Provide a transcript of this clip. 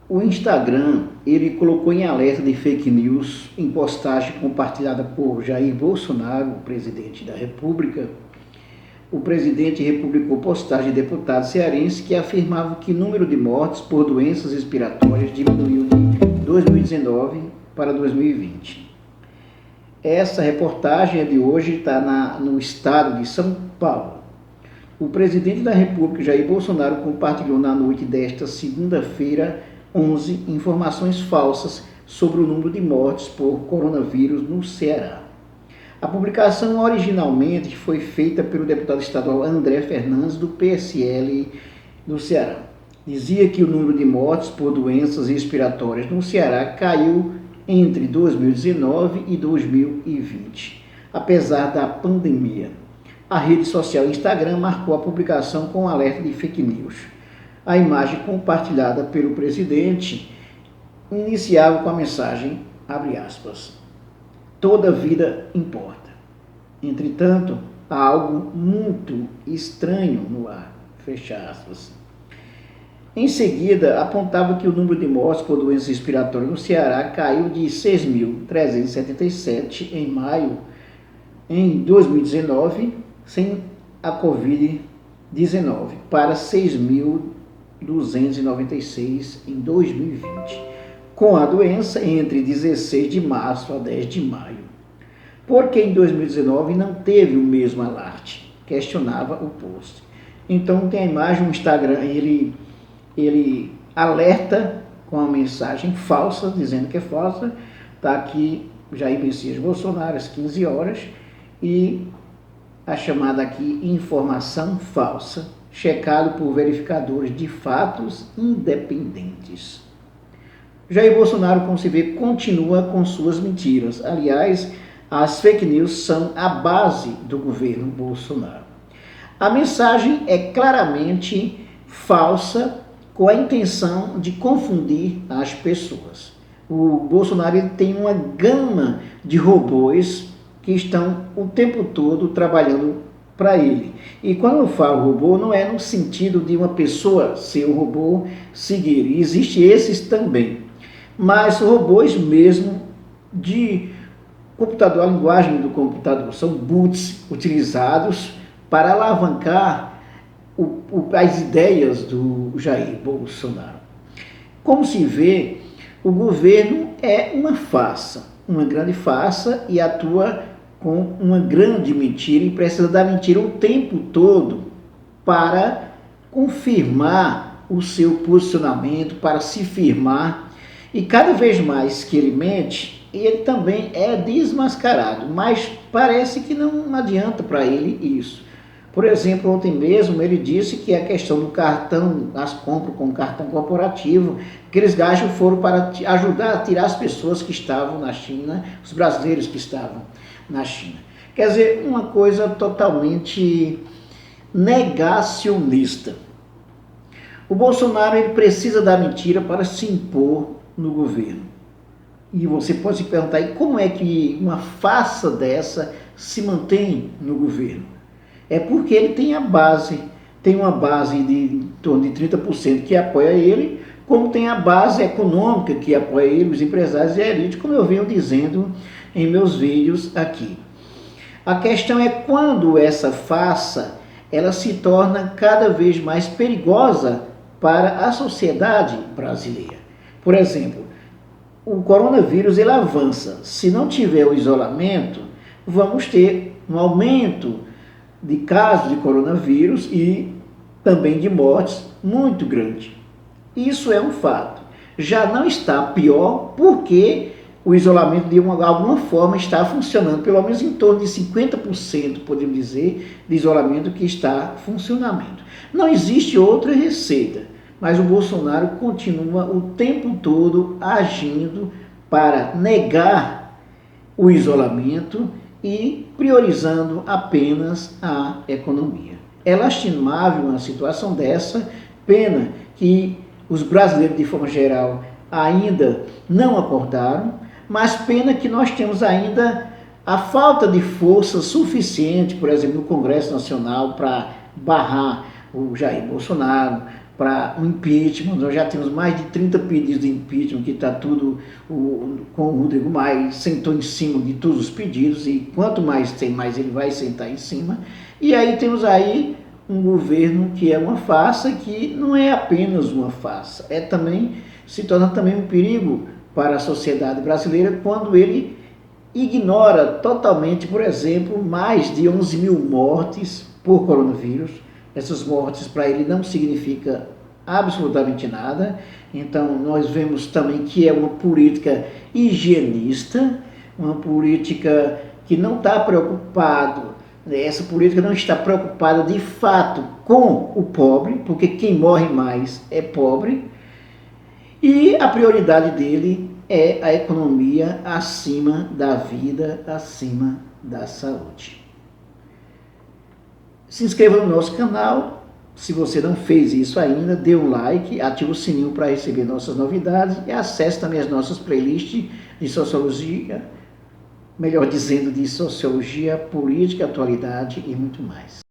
O Instagram, ele colocou em alerta de fake news em postagem compartilhada por Jair Bolsonaro, o presidente da República. O presidente republicou postagem de deputado cearense que afirmava que o número de mortes por doenças respiratórias diminuiu de 2019 para 2020. Essa reportagem é de hoje, está no estado de São Paulo. O presidente da República, Jair Bolsonaro, compartilhou na noite desta segunda-feira 11 informações falsas sobre o número de mortes por coronavírus no Ceará. A publicação originalmente foi feita pelo deputado estadual André Fernandes, do PSL do Ceará. Dizia que o número de mortes por doenças respiratórias no Ceará caiu entre 2019 e 2020, apesar da pandemia. A rede social Instagram marcou a publicação com um alerta de fake news. A imagem compartilhada pelo presidente iniciava com a mensagem, abre aspas, toda vida importa. Entretanto, há algo muito estranho no ar, fecha aspas. Em seguida, apontava que o número de mortes por doenças respiratórias no Ceará caiu de 6.377 em maio em 2019, sem a Covid-19, para 6.296 em 2020, com a doença entre 16 de março a 10 de maio. Porque em 2019 não teve o mesmo alarde, questionava o post. Então tem a imagem, o Instagram, ele alerta com a mensagem falsa, dizendo que é falsa. Está aqui Jair Messias Bolsonaro, às 15 horas, e a chamada aqui informação falsa, checado por verificadores de fatos independentes. Jair Bolsonaro, como se vê, continua com suas mentiras. Aliás, as fake news são a base do governo Bolsonaro. A mensagem é claramente falsa, com a intenção de confundir as pessoas. O Bolsonaro ele tem uma gama de robôs que estão o tempo todo trabalhando para ele. E quando eu falo robô, não é no sentido de uma pessoa ser um robô seguir. Existem esses também. Mas robôs mesmo de computador, a linguagem do computador, são bots utilizados para alavancar as ideias do Jair Bolsonaro. Como se vê, o governo é uma farsa, uma grande farsa, e atua com uma grande mentira e precisa da mentira o tempo todo para confirmar o seu posicionamento, para se firmar. E cada vez mais que ele mente, ele também é desmascarado, mas parece que não adianta para ele isso. Por exemplo, ontem mesmo ele disse que a questão do cartão, as compras com cartão corporativo, aqueles gastos foram para ajudar a tirar as pessoas que estavam na China, os brasileiros que estavam na China. Quer dizer, uma coisa totalmente negacionista. O Bolsonaro ele precisa da mentira para se impor no governo. E você pode se perguntar, e como é que uma farsa dessa se mantém no governo? É porque ele tem a base, tem uma base de em torno de 30% que apoia ele, como tem a base econômica que apoia ele, os empresários e a elite, como eu venho dizendo em meus vídeos aqui. A questão é quando essa farsa, ela se torna cada vez mais perigosa para a sociedade brasileira. Por exemplo, o coronavírus ele avança. Se não tiver o isolamento, vamos ter um aumento de casos de coronavírus e também de mortes muito grande. Isso é um fato. Já não está pior porque o isolamento de alguma forma está funcionando, pelo menos em torno de 50%, podemos dizer, de isolamento que está em funcionamento. Não existe outra receita, mas o Bolsonaro continua o tempo todo agindo para negar o isolamento e priorizando apenas a economia. É lastimável uma situação dessa, pena que os brasileiros, de forma geral, ainda não acordaram, mas pena que nós temos ainda a falta de força suficiente, por exemplo, no Congresso Nacional, para barrar o Jair Bolsonaro, para um impeachment. Nós já temos mais de 30 pedidos de impeachment, que está tudo com o Rodrigo Maia, sentou em cima de todos os pedidos, e quanto mais tem, mais ele vai sentar em cima. E aí temos aí um governo que é uma farsa, que não é apenas uma farsa, se torna também um perigo para a sociedade brasileira quando ele ignora totalmente, por exemplo, mais de 11 mil mortes por coronavírus. Essas mortes para ele não significa absolutamente nada. Então nós vemos também que é uma política higienista, uma política que não está preocupado, essa política não está preocupada de fato com o pobre, porque quem morre mais é pobre, e a prioridade dele é a economia acima da vida, acima da saúde. Se inscreva no nosso canal, se você não fez isso ainda, dê um like, ative o sininho para receber nossas novidades e acesse também as nossas playlists de sociologia, melhor dizendo, de sociologia, política, atualidade e muito mais.